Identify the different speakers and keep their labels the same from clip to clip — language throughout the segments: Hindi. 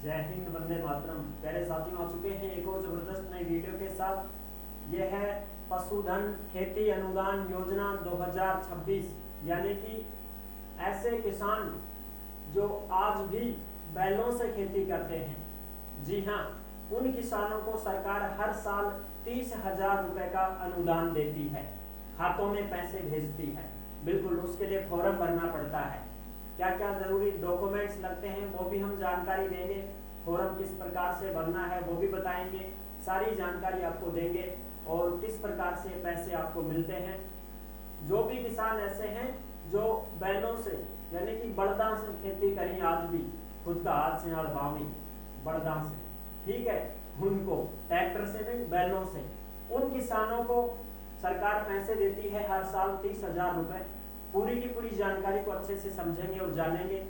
Speaker 1: जय हिंद, वंदे मातरम। प्यारे साथियों, आ चुके हैं एक और जबरदस्त नई वीडियो के साथ। यह है पशुधन खेती अनुदान योजना 2026, यानी कि ऐसे किसान जो आज भी बैलों से खेती करते हैं। जी हाँ, उन किसानों को सरकार हर साल 30,000 रुपए का अनुदान देती है, खातों में पैसे भेजती है। बिल्कुल, उसके लिए फॉर्म भरना पड़ता है। क्या क्या जरूरी डॉक्यूमेंट्स लगते हैं वो भी हम जानकारी देंगे। फॉर्म किस प्रकार से भरना है वो भी बताएंगे। सारी जानकारी आपको देंगे और किस प्रकार से पैसे आपको मिलते हैं। जो भी किसान ऐसे हैं जो बैलों से यानी कि बड़दा से खेती करें, आज भी खुद का हाथ से हड़वावी बड़दा से, ठीक है, उनको ट्रैक्टर से नहीं बैलों से, उन किसानों को सरकार पैसे देती है हर साल 30,000 रुपए। पूरी की पूरी जानकारी को अच्छे से समझेंगे और जानेंगे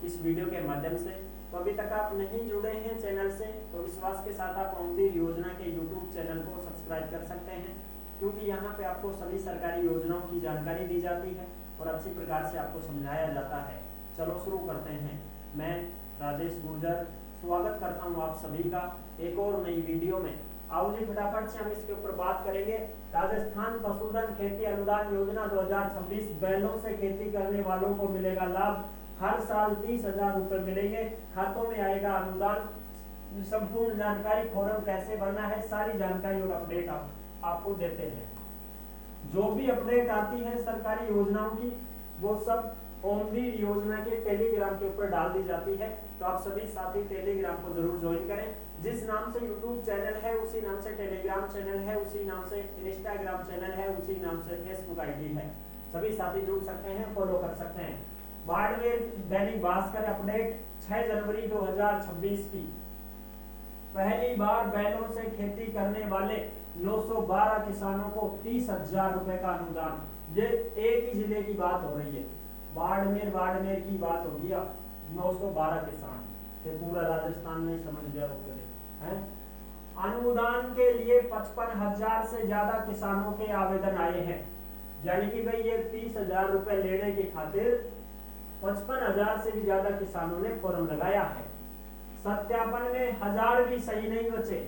Speaker 1: इस वीडियो के माध्यम से। तो अभी तक आप नहीं जुड़े हैं चैनल से तो विश्वास के साथ आप ओमवीर योजना के यूट्यूब चैनल को सब्सक्राइब कर सकते हैं, क्योंकि यहाँ पे आपको सभी सरकारी योजनाओं की जानकारी दी जाती है और अच्छी प्रकार से आपको समझाया जाता है। चलो शुरू करते हैं। मैं राजेश गुर्जर स्वागत करता हूँ आप सभी का एक और नई वीडियो में। आओ जी, फटाफट से हम इसके ऊपर बात करेंगे। राजस्थान पशुधन खेती अनुदान योजना 2026, बैलों से खेती करने वालों को मिलेगा लाभ। हर साल 30,000 रुपए मिलेंगे, खातों में आएगा अनुदान। संपूर्ण जानकारी, फॉर्म कैसे भरना है, सारी जानकारी और अपडेट आपको देते हैं। जो भी अपडेट आती है सरकारी योजनाओं की, वो सब ओमवीर योजना के टेलीग्राम के ऊपर डाल दी जाती है। तो आप सभी साथी टेलीग्राम को जरूर ज्वाइन करें। जिस नाम से यूट्यूब चैनल है उसी नाम से टेलीग्राम चैनल है, उसी नाम से इंस्टाग्राम चैनल है, उसी नाम से फेसबुक आईडी है। सभी साथी जुड़ सकते हैं, फॉलो कर सकते हैं। बाड़मेर दैनिक भास्कर अपडेट 6 जनवरी 2026 की। पहली बार बैलों से खेती करने वाले 912 किसानों को 30,000 रुपए का अनुदान। ये एक ही जिले की बात हो रही है, बाड़मेर की बात होगी। 912 किसान, ये पूरा राजस्थान में समझ गया है। अनुदान के लिए 55,000 से ज्यादा किसानों के आवेदन आए हैं। यानी कि भाई ये 30,000 रुपए लेने की खातिर 55,000 से भी ज्यादा किसानों ने फॉर्म लगाया है। सत्यापन में 1000 भी सही नहीं बचे।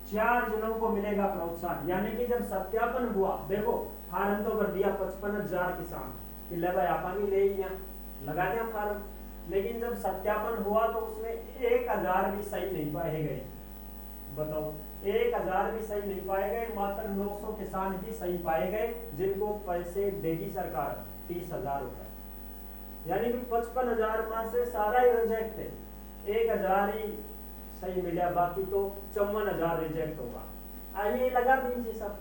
Speaker 1: 4 जनों को मिलेगा प्रोत्साहन। यानी कि जब सत्यापन हुआ, देखो फार्म तो भर दिया 55,000 किसान कि ले भाई आपा भी ले लगा दिया फार्म, लेकिन जब सत्यापन हुआ तो उसमें 1,000 भी सही नहीं पाए गए। बताओ, 1,000 भी सही नहीं पाए गए, मात्र 900 किसान ही सही पाए गए जिनको पैसे देगी सरकार 30,000 रुपए। यानी कि 55,000 में से सारा ही रिजेक्ट है, 1,000 ही सही मिला, बाकी तो 54,000 रिजेक्ट होगा। आइए लगा दीजिए, सब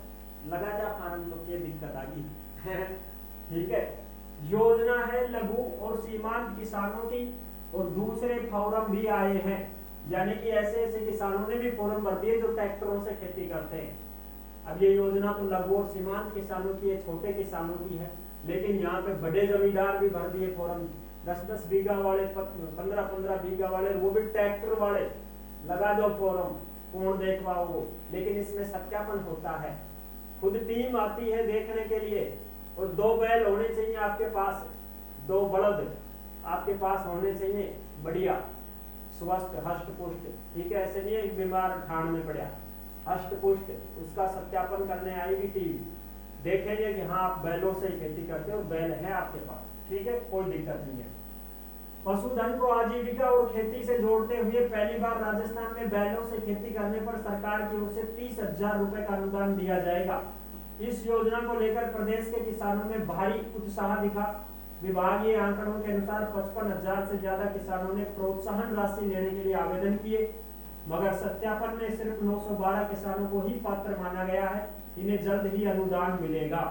Speaker 1: लगा जा फार्म, तो क्या दिक्कत आ गई ठीक है। योजना है लघु और सीमांत किसानों की, और दूसरे फॉर्म भी आए हैं। यानी कि ऐसे ऐसे किसानों ने भी फॉर्म भर दिए जो ट्रैक्टरों से खेती करते हैं। अब ये योजना तो लघु और सीमांत किसानों की है, छोटे किसानों की है, लेकिन यहाँ पे बड़े जमींदार भी भर दिए फॉर्म। 10-10 बीघा वाले, 15-15 बीघा वाले, वो भी ट्रैक्टर वाले, लगा दो फॉर्म, कौन देखवाओ वो। लेकिन इसमें सत्यापन होता है, खुद टीम आती है देखने के लिए, और 2 बैल होने चाहिए आपके पास, 2 बलद आपके पास होने चाहिए, बढ़िया स्वस्थ हष्ट पुष्ट, ठीक है। ऐसे नहीं एक बीमार ठाण में पड़ा, हष्ट पुष्ट। उसका सत्यापन करने आएगी टीम, देखेंगे कि हाँ आप बैलों से ही खेती करते हो, बैल है आपके पास, ठीक है, कोई दिक्कत नहीं है। पशुधन को आजीविका और खेती से जोड़ते हुए पहली बार राजस्थान में बैलों से खेती करने पर सरकार की ओर से 30,000 रुपए का अनुदान दिया जाएगा। इस योजना को लेकर प्रदेश के किसानों में भारी उत्साह दिखा। विभागीय आंकड़ों के अनुसार 55,000 से ज्यादा किसानों ने प्रोत्साहन राशि लेने के लिए आवेदन किए, मगर सत्यापन में सिर्फ 912 किसानों को ही पात्र माना गया है। इन्हें जल्द ही अनुदान मिलेगा,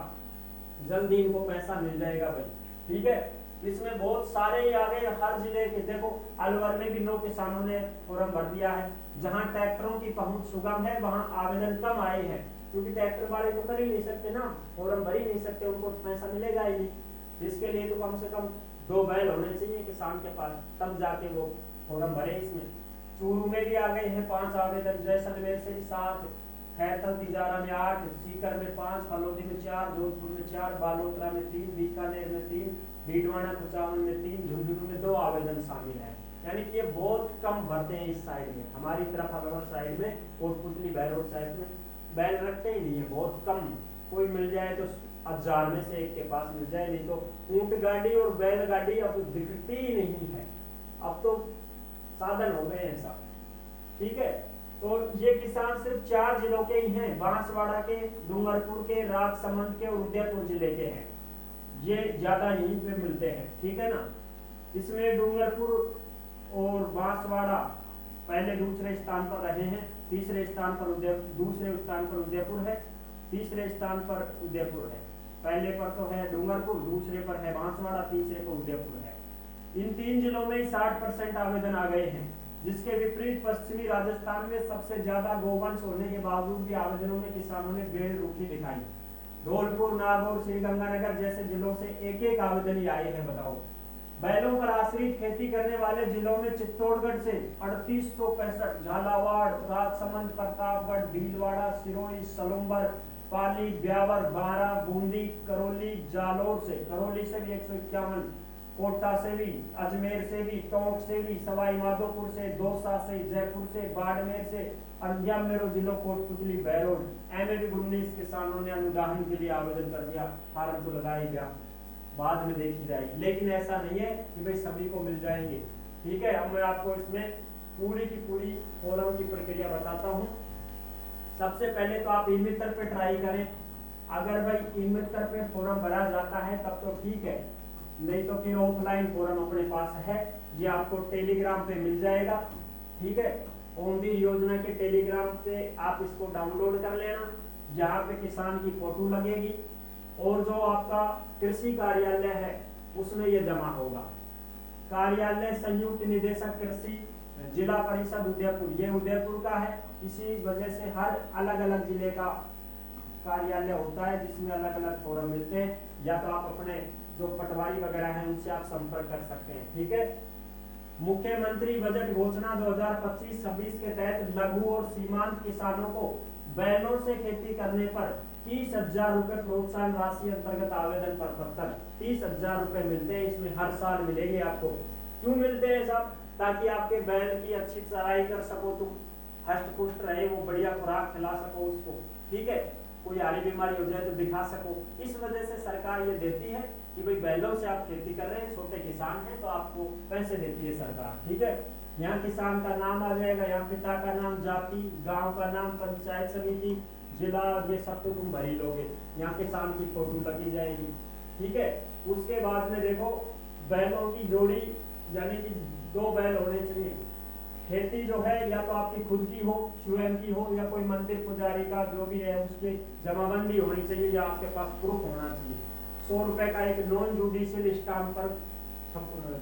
Speaker 1: जल्द ही इनको पैसा मिल जाएगा भाई, ठीक है। इसमें बहुत सारे ही आ गए हर जिले के। देखो अलवर में भी 9 किसानों ने फॉर्म भर दिया है। जहां ट्रैक्टरों की पहुंच सुगम है वहां आवेदन कम आए हैं, क्योंकि ट्रैक्टर वाले तो कर ही नहीं सकते ना, फॉर्म भर ही नहीं सकते, उनको पैसा मिलेगा ही नहीं। इसके लिए तो कम से कम 2 बैल होने चाहिए किसान के पास, तब जाके वो फॉर्म भरे। इसमें चूरू में भी आ गए हैं 5 आवेदन, जैसलमेर से भी 7, खैरतल तिजारा में 8, सीकर में 5, फलोदी में 4, जोधपुर में 4, बालोतरा में 3, बीकानेर में 3, डीडवाना कुचामन में 3, झुंझुनू में 2 आवेदन शामिल है। यानी कि ये बहुत कम भरते हैं इस साइड में। हमारी तरफ अलवर साइड में, कोटपुतली बहरोड साइड में बैल रखते ही नहीं है, बहुत कम। कोई मिल जाए तो 1000 में से एक के पास मिल जाए, नहीं तो ऊंट गाड़ी और बैल गाड़ी अब दिखती ही नहीं है। अब तो साधन हो गए हैं सब, ठीक है। तो ये किसान सिर्फ 4 जिलों के ही हैं, बांसवाड़ा के, डूंगरपुर के, राजसमंद के और उदयपुर जिले के हैं। ये ज्यादा यहीं पे मिलते हैं, ठीक है ना। इसमें डूंगरपुर और बांसवाड़ा पहले दूसरे स्थान पर रहे हैं, तीसरे स्थान पर दूसरे स्थान पर उदयपुर है, तीसरे स्थान पर उदयपुर है। पहले पर तो है डूंगरपुर, दूसरे पर है बांसवाड़ा, तीसरे पर उदयपुर है। इन 3 जिलों में ही 60% आवेदन आ गए हैं, जिसके विपरीत पश्चिमी राजस्थान में सबसे ज्यादा गोवंश होने के बावजूद भी आवेदनों में किसानों ने बेरुखी दिखाई। धौलपुर, नागौर, श्रीगंगानगर जैसे जिलों से एक एक आवेदन ही आए हैं। बताओ, बैलों पर आश्रित खेती करने वाले जिलों में चित्तौड़गढ़ से 3865, झालावाड़, राजसमंद, प्रतापगढ़, भीलवाड़ा, सिरोही, सलूंबर, पाली, ब्यावर, बारा, बूंदी, करौली, जालोर से, करौली से भी 151, कोटा से भी, अजमेर से भी, टोंक से भी, सवाई माधोपुर से, दौसा से, जयपुर से, बाड़मेर से, अन्यामेरो जिलों, कोटपुतली, बहरोड। एमए 19 किसानों ने अनुदान के लिए आवेदन कर दिया, फार्म तो लगा ही गया, बाद में देखी जाएगी। लेकिन ऐसा नहीं है कि भाई सभी को मिल जाएंगे, ठीक है। अब मैं आपको इसमें पूरी की पूरी फॉर्म की प्रक्रिया बताता हूँ। सबसे पहले तो आप ई-मित्र पे ट्राई करें। अगर भाई ई-मित्र पे फॉर्म भरा जाता है तब तो ठीक है, नहीं तो फिर ऑफलाइन फॉर्म अपने पास है, ये आपको टेलीग्राम पे मिल जाएगा, ठीक है। ओमवीर योजना के टेलीग्राम पे आप इसको डाउनलोड कर लेना, जहाँ पे किसान की फोटो लगेगी और जो आपका कृषि कार्यालय है उसमें ये जमा होगा। कार्यालय संयुक्त निदेशक कृषि, जिला परिषद उदयपुर, ये उदयपुर का है। इसी वजह से हर अलग अलग जिले का कार्यालय होता है जिसमें अलग अलग फॉर्म मिलते हैं। या तो आप अपने जो पटवारी वगैरह हैं उनसे आप संपर्क कर सकते हैं, ठीक है। मुख्यमंत्री बजट घोषणा 2025-26 के तहत लघु और सीमांत किसानों को बैलों से खेती करने पर 30,000 रुपए प्रोत्साहन राशि अंतर्गत आवेदन पर पत्र 30,000 रुपए मिलते हैं। इसमें हर साल मिलेंगे आपको। क्यों मिलते हैं साहब? ताकि आपके बैल की अच्छी चराई कर सको, तुम हष्ट पुष्ट रहे, वो बढ़िया खुराक खिला सको उसको, ठीक है। कोई हारी बीमारी हो जाए तो दिखा सको। इस वजह से सरकार ये देती है कि भाई बैलों से आप खेती कर रहे हैं, छोटे किसान हैं, तो आपको पैसे देती है सरकार, ठीक है। यहाँ किसान का नाम आ जाएगा, यहाँ पिता का नाम, जाति, गांव का नाम, पंचायत समिति, जिला, ये सब तो तुम भर ही लोगे। यहाँ किसान की फोटो लगी जाएगी, ठीक है। उसके बाद में देखो, बैलों की जोड़ी, यानी कि 2 बैल होने चाहिए। खेती जो है या तो आपकी खुद की हो, स्वयं की हो, या कोई मंदिर पुजारी का जो भी है उसकी जमाबंदी होनी चाहिए, या आपके पास प्रूफ होना चाहिए। 100 रुपए का एक नॉन जुडिशियल स्टाम्प पर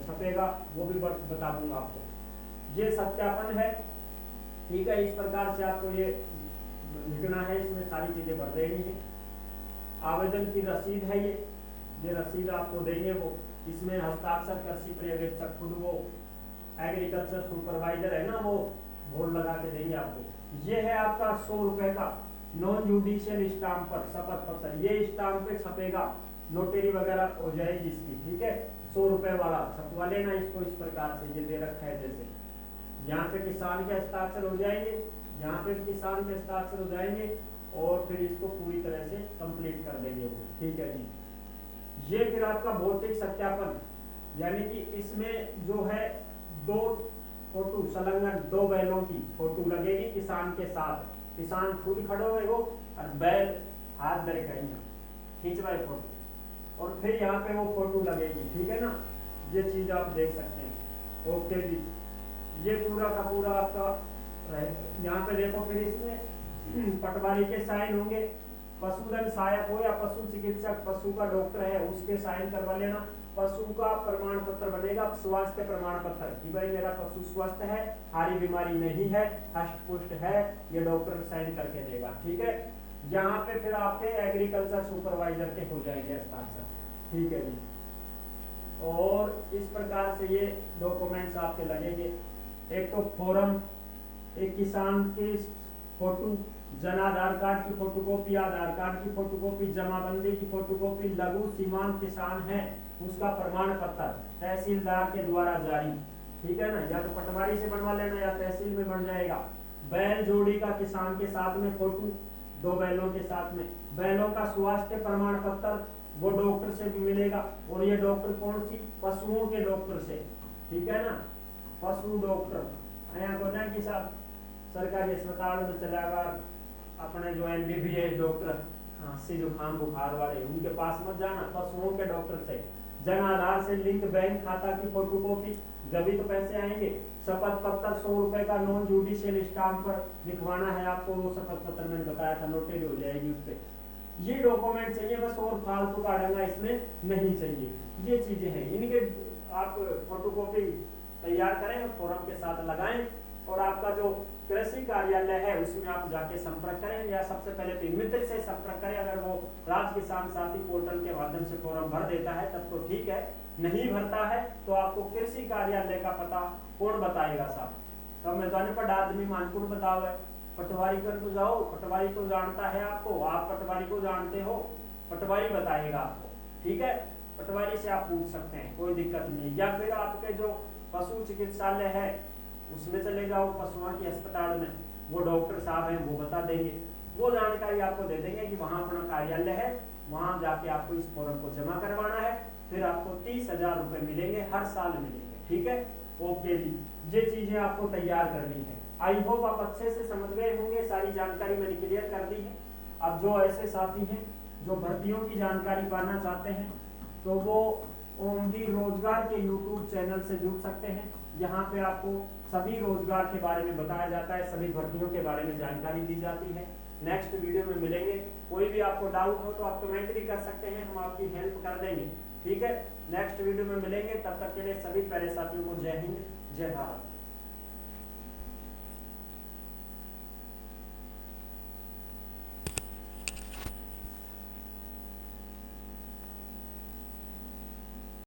Speaker 1: छपेगा, वो भी बता दूंगा आपको। ये सत्यापन है, ठीक है। इस प्रकार से आपको ये लिखना है, इसमें सारी चीजें भर देनी है। आवेदन की रसीद है ये रसीद आपको देंगे वो। इसमें हस्ताक्षर कृषि पर्यवेक्षक, खुद वो एग्रीकल्चर सुपरवाइजर है ना, वो बोर्ड लगा के देंगे आपको। ये है आपका 100 रुपए का नॉन जुडिशियल स्टाम्प पर शपथ पत्र, ये स्टाम्प पे छपेगा, नोटरी वगैरह हो जाएगी इसकी, ठीक है। 100 रुपए वाला छपवा लेना इसको। इस प्रकार से ये दे रखा है, जैसे यहाँ पे किसान के हस्ताक्षर हो जाएंगे, यहाँ पे किसान के हस्ताक्षर हो जाएंगे, और फिर इसको पूरी तरह से कंप्लीट कर देंगे वो, ठीक है जी। ये फिर आपका भौतिक सत्यापन, यानी कि इसमें जो है 2 फोटो संलग्न, 2 बैलों की फोटो लगेगी किसान के साथ। किसान खुद खड़े हुए हो और बैल हाथ धरे कहीं खींचवाए फोटो, और फिर यहाँ पे वो फोटो लगेगी, ठीक है ना। ये चीज आप देख सकते हैं, ओके जी। ये पूरा का पूरा आपका यहाँ पे देखो, फिर इसमें पटवारी के साइन होंगे, पशुधन सहायक हो या पशु चिकित्सक, पशु का डॉक्टर है, उसके साइन करवा लेना। पशु का प्रमाण पत्र बनेगा, स्वास्थ्य प्रमाण पत्र, कि भाई मेरा पशु स्वस्थ है, हारी बीमारी नहीं है, हष्ट पुष्ट है, ये डॉक्टर साइन करके देगा, ठीक है। यहाँ पे फिर आपके एग्रीकल्चर सुपरवाइजर के हो जाएंगे हस्ताक्षर, ठीक है जी। और इस प्रकार से ये डॉक्यूमेंट्स आपके लगेंगे। एक तो फॉर्म, एक किसान की फोटो, जन आधार कार्ड की फोटोकॉपी, आधार कार्ड की फोटोकॉपी, जमाबंदी की फोटोकॉपी, लघु सीमांत किसान है उसका प्रमाण पत्र तहसीलदार के द्वारा जारी, ठीक है ना, या तो पटवारी से बनवा लेना या तहसील में बन जाएगा। बैल जोड़ी का किसान के साथ में फोटो, 2 बैलों के साथ में, बैलों का स्वास्थ्य प्रमाण पत्र वो डॉक्टर से भी मिलेगा। और ये डॉक्टर कौन सी, पशुओं के डॉक्टर से, ठीक है ना, पशु डॉक्टर। यहाँ को ना कि साहब सरकारी अस्पताल में चलाकर अपने जो MBBS डॉक्टर खांसी जुकाम बुखार वाले उनके पास मत जाना, पशुओं के डॉक्टर से। जन आधार से लिंक बैंक खाता की फोटोकॉपी, जब तो पैसे आएंगे। शपथ पत्र 100 रुपए का नॉन जुडिशियल स्टाम्प पर लिखवाना है आपको, वो शपथ पत्र मैंने बताया था, नोटरी हो जाएगी उस पर। ये डॉक्यूमेंट चाहिए बस, और फालतू का डंगा इसमें नहीं चाहिए। ये चीजें हैं, इनके आप फोटोकॉपी तैयार करें और फॉर्म के साथ लगाएं। और आपका जो कृषि कार्यालय है उसमें आप जाके संपर्क करें, या सबसे पहले मित्र से संपर्क करें। अगर वो राज्य किसान साथी पोर्टल के माध्यम से फॉर्म भर देता है तब तो ठीक है, नहीं भरता है तो आपको कृषि कार्यालय का पता कौन बताएगा साहब। तब मैं जाने पर आदमी मानपुर बताओ है, पटवारी कर तो जाओ, पटवारी को जानता है आपको, आप पटवारी को जानते हो, पटवारी बताएगा आपको, ठीक है। पटवारी से आप पूछ सकते हैं, कोई दिक्कत नहीं। या फिर आपके जो पशु चिकित्सालय है उसमें चले जाओ, पशुओं की अस्पताल में, वो डॉक्टर साहब हैं वो बता देंगे, वो जानकारी आपको दे देंगे कि वहां अपना कार्यालय है, वहां जाके आपको इस फॉर्म को जमा करवाना है। फिर आपको 30,000 रुपए मिलेंगे, हर साल मिलेंगे, ठीक है। ओके जी, ये चीजें आपको तैयार करनी है। आई होप आप अच्छे से समझ गए होंगे, सारी जानकारी मैंने क्लियर कर दी है। अब जो ऐसे साथी हैं जो भर्तियों की जानकारी पाना चाहते हैं तो वो ओमदी रोजगार के यूट्यूब चैनल से जुड़ सकते हैं। यहाँ पे आपको सभी रोजगार के बारे में बताया जाता है, सभी भर्तियों के बारे में जानकारी दी जाती है। नेक्स्ट वीडियो में मिलेंगे। कोई भी आपको डाउट हो तो आप कमेंट भी कर सकते हैं, हम आपकी हेल्प कर देंगे, ठीक है। नेक्स्ट वीडियो में मिलेंगे, तब तक के लिए सभी प्यारे साथियों को जय हिंद, जय भारत।